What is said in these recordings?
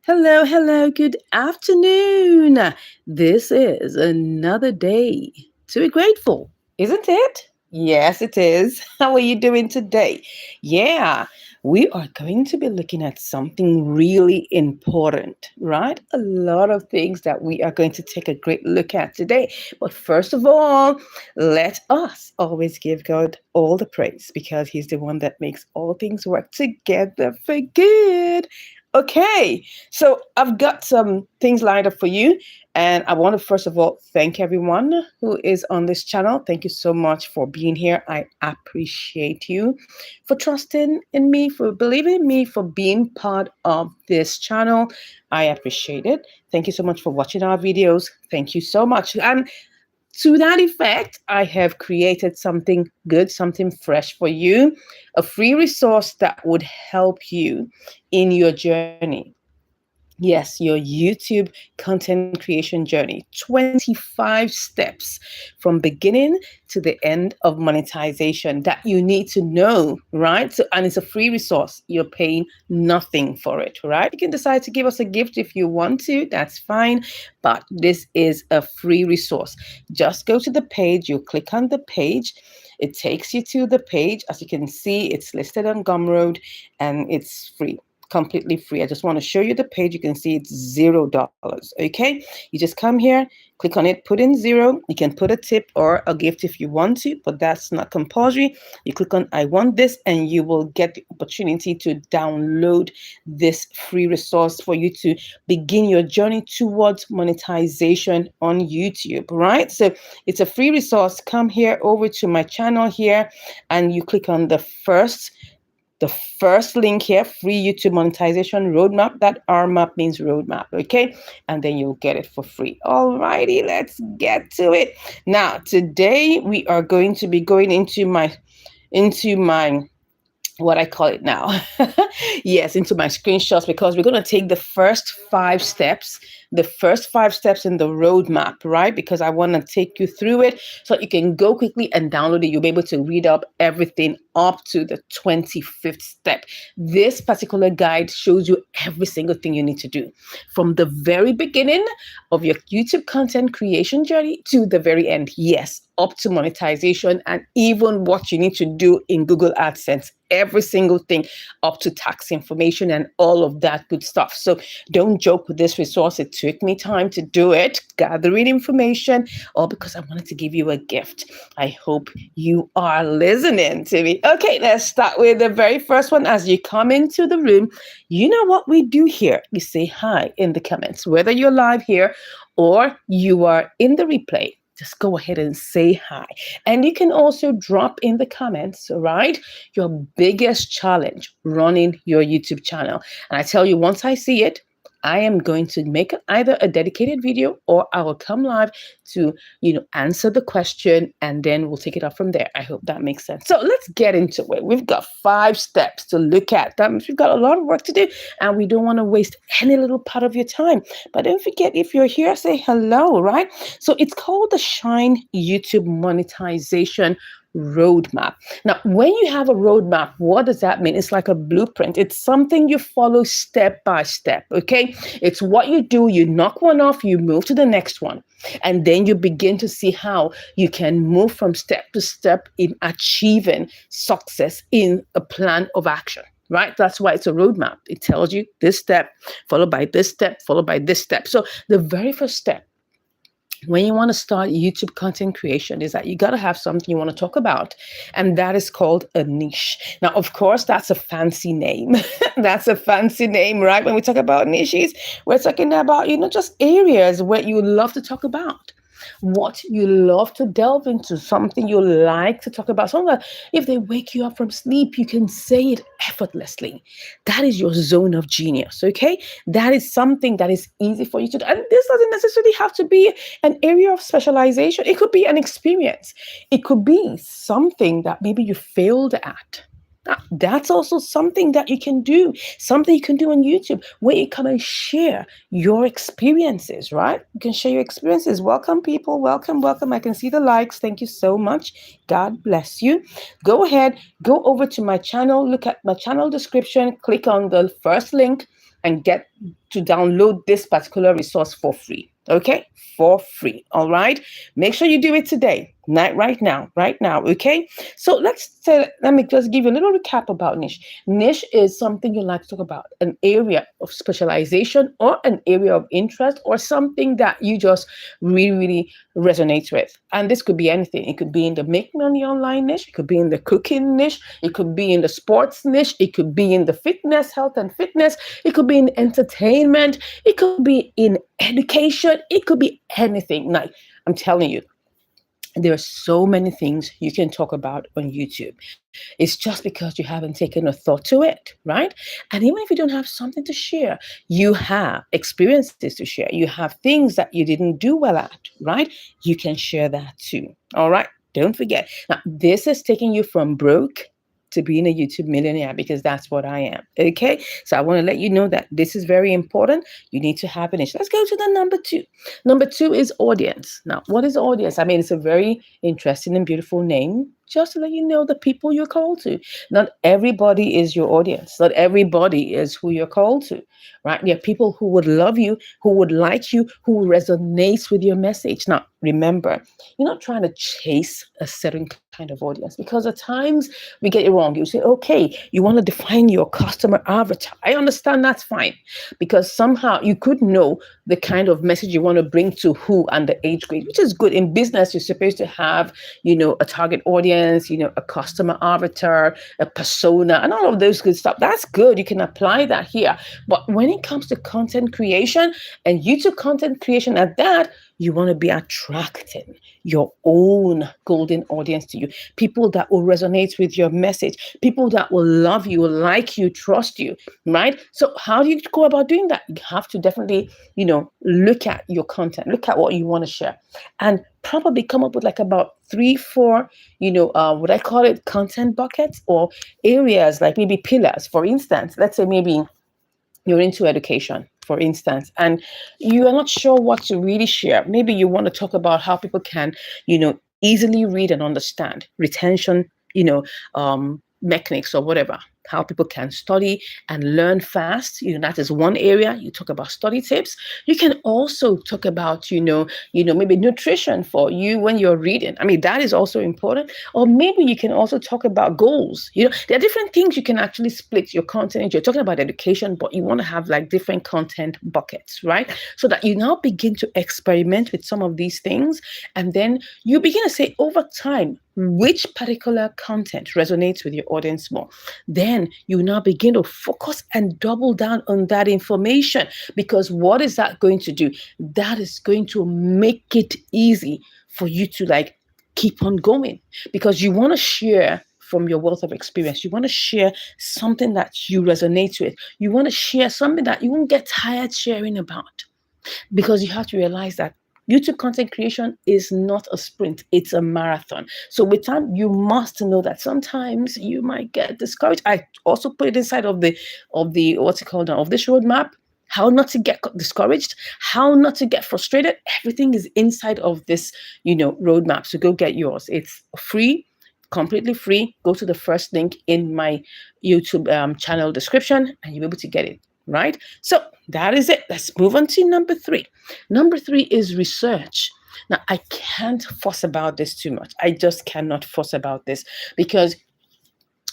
Hello, hello, good afternoon. This is another day to be grateful, isn't it? Yes, it is. How are you doing today? Yeah, we are going to be looking at something really important, right? A lot of things that we are going to take a great look at today. But first of all, let us always give God all the praise because He's the one that makes all things work together for good. Okay, so I've got some things lined up for you. And I want to first of all thank everyone who is on this channel. Thank you so much for being here. I appreciate you for trusting in me, for believing in me, for being part of this channel. I appreciate it. Thank you so much for watching our videos. Thank you so much. And to that effect, I have created something good, something fresh for you, a free resource that would help you in your journey. Yes, your YouTube content creation journey. 25 steps from beginning to the end of monetization that you need to know, right? So, and it's a free resource. You're paying nothing for it, right? You can decide to give us a gift if you want to, that's fine. But this is a free resource. Just go to the page, you click on the page. It takes you to the page. As you can see, it's listed on Gumroad and it's free, completely free. I just want to show you the page. You can see it's $0. Okay, you just come here, click on it, put in zero. You can put a tip or a gift if you want to, but that's not compulsory. You click on I want this and you will get the opportunity to download this free resource for you to begin your journey towards monetization on YouTube, right? So it's a free resource. Come here over to my channel here and you click on the first link here, free YouTube monetization roadmap. That RMAP means roadmap, okay? And then you'll get it for free. Alrighty, let's get to it. Now, today we are going to be going into my what I call it now. Yes, into my screenshots because we're going to take the first five steps in the roadmap, right? Because I want to take you through it so you can go quickly and download it. You'll be able to read up everything up to the 25th step. This particular guide shows you every single thing you need to do from the very beginning of your YouTube content creation journey to the very end. Yes, up to monetization and even what you need to do in Google AdSense, every single thing up to tax information and all of that good stuff. So don't joke with this resource. It took me time to do it, gathering information, all because I wanted to give you a gift. I hope you are listening to me. Okay, let's start with the very first one. As you come into the room, you know what we do here. You say hi in the comments, whether you're live here or you are in the replay. Just go ahead and say hi. And you can also drop in the comments, right, your biggest challenge running your YouTube channel. And I tell you, once I see it, I am going to make either a dedicated video or I will come live to, answer the question and then we'll take it up from there. I hope that makes sense. So let's get into it. We've got 5 steps to look at. That means we've got a lot of work to do and we don't want to waste any little part of your time. But don't forget, if you're here, say hello, right? So it's called the Shine YouTube Monetization Roadmap. Now, when you have a roadmap, what does that mean? It's like a blueprint. It's something you follow step by step, okay? It's what you do. You knock one off, you move to the next one. And then you begin to see how you can move from step to step in achieving success in a plan of action. Right? That's why it's a roadmap. It tells you this step, followed by this step, followed by this step. So the very first step when you want to start YouTube content creation is that you got to have something you want to talk about. And that is called a niche. Now, of course, that's a fancy name. That's a fancy name, right? When we talk about niches, we're talking about, just areas where you love to talk about. What you love to delve into, something you like to talk about. Something that if they wake you up from sleep, you can say it effortlessly. That is your zone of genius, okay? That is something that is easy for you to do. And this doesn't necessarily have to be an area of specialization. It could be an experience. It could be something that maybe you failed at. That's also something that you can do, something you can do on YouTube where you come and share your experiences, right? You can share your experiences. Welcome, people. Welcome, welcome. I can see the likes. Thank you so much. God bless you. Go ahead, go over to my channel, look at my channel description, click on the first link, and get to download this particular resource for free. Okay, for free. All right. Make sure you do it today, not right now, right now. Okay. So let me just give you a little recap about niche. Niche is something you like to talk about, an area of specialization or an area of interest or something that you just really, really resonate with. And this could be anything. It could be in the make money online niche. It could be in the cooking niche. It could be in the sports niche. It could be in the fitness, health and fitness. It could be in entertainment. It could be in education. It could be anything. Like I'm telling you, there are so many things you can talk about on YouTube. It's just because you haven't taken a thought to it, right? And even if you don't have something to share, you have experiences to share. You have things that you didn't do well at, right? You can share that too. All right. Don't forget. Now, this is taking you from broke to being a YouTube millionaire because that's what I am. Okay. So I want to let you know that this is very important. You need to have an issue. Let's go to the number two. Number two is audience. Now, what is audience? I mean, it's a very interesting and beautiful name. Just to let you know the people you're called to. Not everybody is your audience. Not everybody is who you're called to, right? There are people who would love you, who would like you, who resonates with your message. Now, remember, you're not trying to chase a certain kind of audience because at times we get it wrong. You say, okay, you want to define your customer avatar. I understand that's fine because somehow you could know the kind of message you want to bring to who and the age grade, which is good. In business, you're supposed to have, a target audience, a customer avatar, a persona, and all of those good stuff. That's good. You can apply that here. But when it comes to content creation and YouTube content creation at that, you want to be attracting your own golden audience to you. People that will resonate with your message, people that will love you, like you, trust you, right? So how do you go about doing that? You have to definitely, look at your content, look at what you want to share, and probably come up with like about 3, 4, what I call it, content buckets or areas, like maybe pillars. For instance, let's say maybe you're into education, for instance, and you are not sure what to really share. Maybe you want to talk about how people can, easily read and understand retention, mechanics or whatever, how people can study and learn fast. That is one area. You talk about study tips. You can also talk about, maybe nutrition for you when you're reading. I mean, that is also important. Or maybe you can also talk about goals. There are different things you can actually split your content into. You're talking about education, but you want to have like different content buckets, right? So that you now begin to experiment with some of these things. And then you begin to say over time, which particular content resonates with your audience more. Then you now begin to focus and double down on that information, because what is that going to do? That is going to make it easy for you to like keep on going, because you want to share from your wealth of experience. You want to share something that you resonate with. You want to share something that you won't get tired sharing about, because you have to realize that YouTube content creation is not a sprint, it's a marathon. So with time, you must know that sometimes you might get discouraged. I also put it inside of the what's it called now, of this roadmap. How not to get discouraged, how not to get frustrated. Everything is inside of this, roadmap. So go get yours. It's free, completely free. Go to the first link in my YouTube channel description and you'll be able to get it. Right? So that is it. Let's move on to number three. Number three is research. Now, I can't fuss about this too much. I just cannot fuss about this, because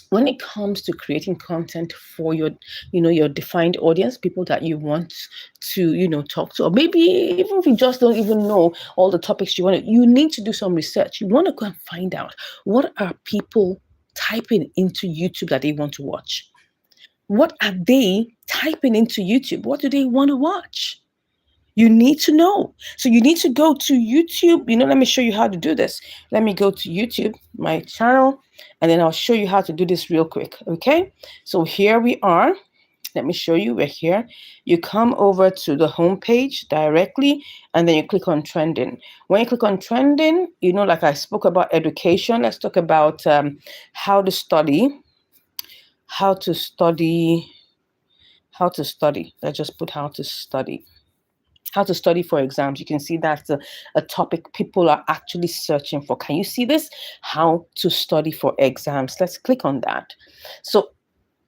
when it comes to creating content for your defined audience, people that you want to, talk to, or maybe even if you just don't even know all the topics you want to, you need to do some research. You want to go and find out, what are people typing into YouTube that they want to watch? What are they typing into YouTube? What do they want to watch? You need to know. So you need to go to YouTube. Let me show you how to do this. Let me go to YouTube, my channel, and then I'll show you how to do this real quick. Okay. So here we are. Let me show you. We're here. You come over to the home page directly, and then you click on trending. When you click on trending, like I spoke about education, let's talk about how to study. How to study. Let's just put how to study. How to study for exams. You can see that's a topic people are actually searching for. Can you see this? How to study for exams. Let's click on that. So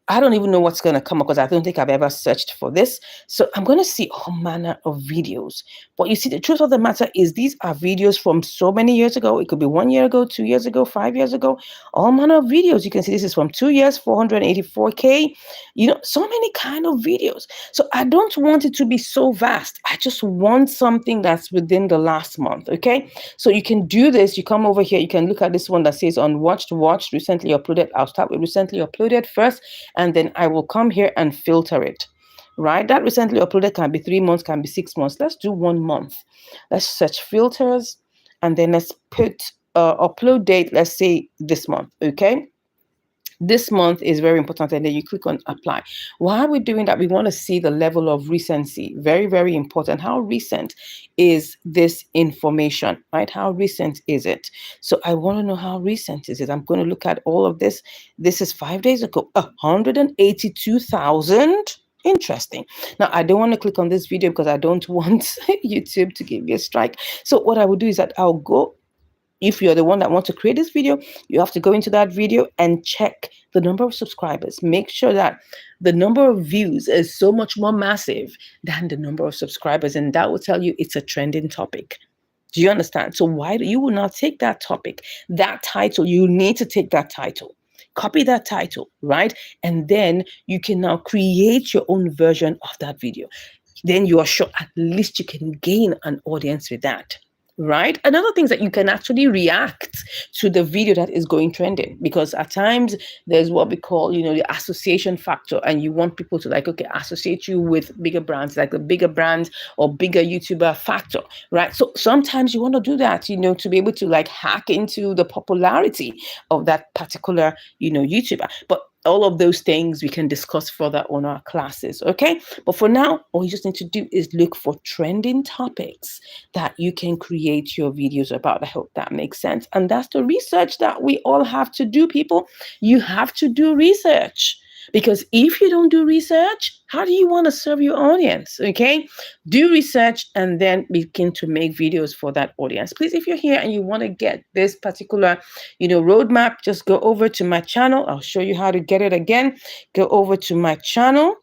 I don't even know what's going to come up because I don't think I've ever searched for this. So I'm going to see all manner of videos. But you see, the truth of the matter is these are videos from so many years ago. It could be 1 year ago, 2 years ago, 5 years ago, all manner of videos. You can see this is from 2 years, 484K, so many kind of videos. So I don't want it to be so vast. I just want something that's within the last month. Okay. So you can do this. You come over here. You can look at this one that says unwatched, watched, recently uploaded. I'll start with recently uploaded first, and then I will come here and filter it, right? That recently uploaded can be 3 months, can be 6 months. Let's do 1 month. Let's search filters, and then let's put upload date. Let's say this month, okay? This month is very important, and then you click on apply. Why are we doing that? We want to see the level of recency. Very, very important. How recent is this information, right? How recent is it? So I want to know how recent is it. I'm going to look at all of this. This is 5 days ago, 182,000. Interesting. Now, I don't want to click on this video because I don't want YouTube to give me a strike. So what I will do is that I'll go. If you're the one that wants to create this video, you have to go into that video and check the number of subscribers. Make sure that the number of views is so much more massive than the number of subscribers. And that will tell you it's a trending topic. Do you understand? So why do you will not take that topic, that title? You need to take that title. Copy that title, right? And then you can now create your own version of that video. Then you are sure at least you can gain an audience with that. Right? Another thing is that you can actually react to the video that is going trending, because at times there's what we call, the association factor, and you want people to associate you with bigger brands, like the bigger brand or bigger YouTuber factor, right? So sometimes you want to do that, to be able to hack into the popularity of that particular, YouTuber. But all of those things we can discuss further on our classes, okay? But for now, all you just need to do is look for trending topics that you can create your videos about. I hope that makes sense. And that's the research that we all have to do, people. You have to do research. Because if you don't do research, how do you want to serve your audience? Okay, do research and then begin to make videos for that audience. Please, if you're here and you want to get this particular, roadmap, just go over to my channel. I'll show you how to get it again. Go over to my channel.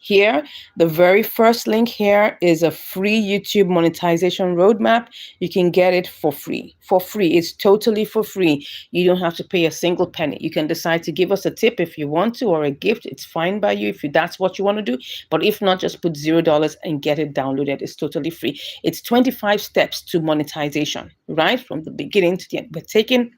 Here, the very first link here is a free YouTube monetization roadmap. You can get it for free. For free. It's totally for free. You don't have to pay a single penny. You can decide to give us a tip if you want to, or a gift. It's fine by you if that's what you want to do. But if not, just put $0 and get it downloaded. It's totally free. It's 25 steps to monetization, right? From the beginning to the end. We're taking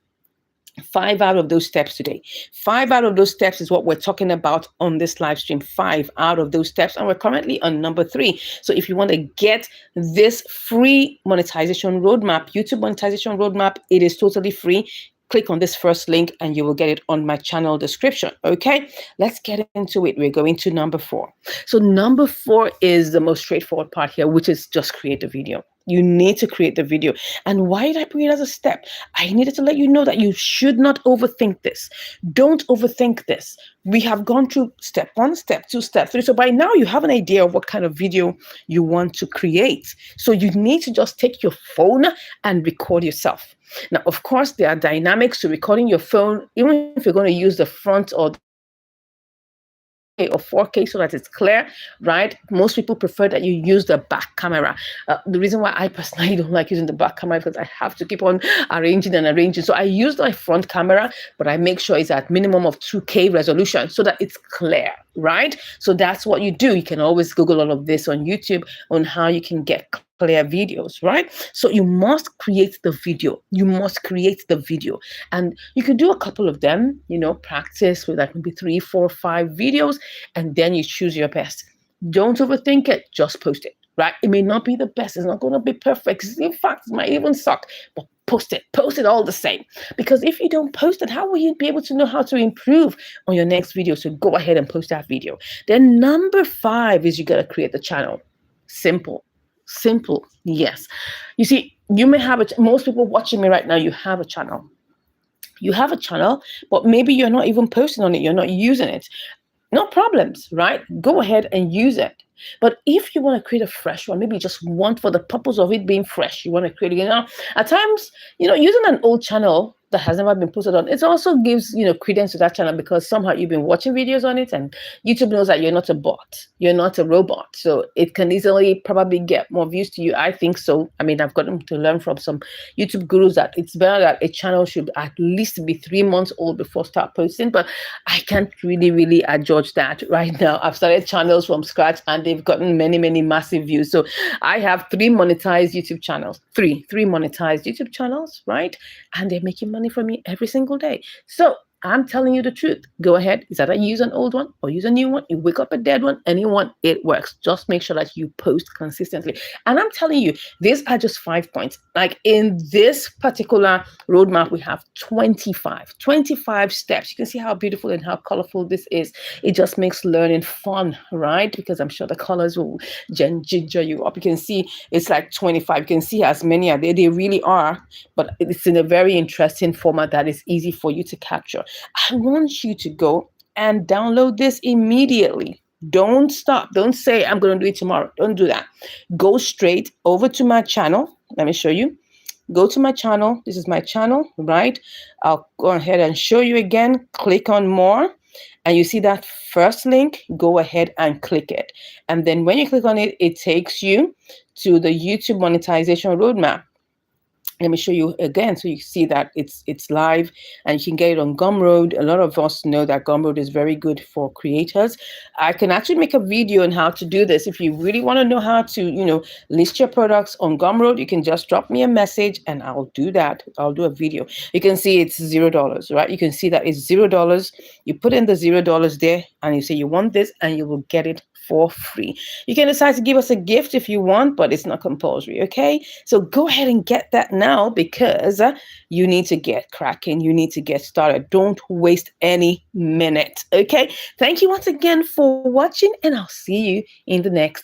5 out of those steps today. 5 out of those steps is what we're talking about on this live stream. 5 out of those steps. And we're currently on number 3. So if you want to get this free monetization roadmap, YouTube monetization roadmap, it is totally free. Click on this first link and you will get it on my channel description. Okay, let's get into it. We're going to number 4. So number 4 is the most straightforward part here, which is just create a video. You need to create the video. And why did I put it as a step? I needed to let you know that you should not overthink this. Don't overthink this. We have gone through step 1, step 2, step 3. So by now you have an idea of what kind of video you want to create. So you need to just take your phone and record yourself. Now, of course, there are dynamics to recording your phone, even if you're going to use the front or or 4K so that it's clear, right? Most people prefer that you use the back camera. The reason why I personally don't like using the back camera is because I have to keep on arranging. So I use my front camera, but I make sure it's at minimum of 2K resolution so that it's clear, right? So that's what you do. You can always Google all of this on YouTube on how you can get clear videos, right? So you must create the video. And you can do a couple of them, practice with maybe 3, 4, 5 videos, and then you choose your best. Don't overthink it, just post it, right? It may not be the best, it's not going to be perfect. In fact, it might even suck, but post it all the same. Because if you don't post it, how will you be able to know how to improve on your next video? So go ahead and post that video. Then number 5 is you got to create the channel. Simple, yes. You see, you may have most people watching me right now, you have a channel. But maybe you're not even posting on it, you're not using it. No problems, right? Go ahead and use it. But if you want to create a fresh one, maybe you just want, for the purpose of it being fresh, you want to create it. At times, using an old channel that has never been posted on. It also gives, credence to that channel, because somehow you've been watching videos on it, and YouTube knows that you're not a bot, you're not a robot, so it can easily probably get more views to you. I think so. I mean, I've gotten to learn from some YouTube gurus that it's better that a channel should at least be 3 months old before start posting, but I can't really judge that right now. I've started channels from scratch and they've gotten many massive views. So I have three monetized YouTube channels, three monetized YouTube channels, right? And they're making money for me every single day. So I'm telling you the truth. Go ahead. Is that I use an old one or use a new one? You wake up a dead one, anyone, it works. Just make sure that you post consistently. And I'm telling you, these are just 5 points. Like in this particular roadmap, we have 25 steps. You can see how beautiful and how colorful this is. It just makes learning fun, right? Because I'm sure the colors will ginger you up. You can see it's like 25. You can see as many are there. They really are, but it's in a very interesting format that is easy for you to capture. I want you to go and download this immediately. Don't stop. Don't say, I'm going to do it tomorrow. Don't do that. Go straight over to my channel. Let me show you. Go to my channel. This is my channel, right? I'll go ahead and show you again. Click on more. And you see that first link, go ahead and click it. And then when you click on it, it takes you to the YouTube monetization roadmap. Let me show you again, so you see that it's live and you can get it on Gumroad. A lot of us know that Gumroad is very good for creators. I can actually make a video on how to do this. If you really want to know how to, list your products on Gumroad, you can just drop me a message and I'll do that. I'll do a video. You can see it's $0, right? You can see that it's $0. You put in the $0 there and you say you want this and you will get it for free. You can decide to give us a gift if you want, but it's not compulsory, okay? So go ahead and get that now, because you need to get cracking. You need to get started. Don't waste any minute, okay? Thank you once again for watching, and I'll see you in the next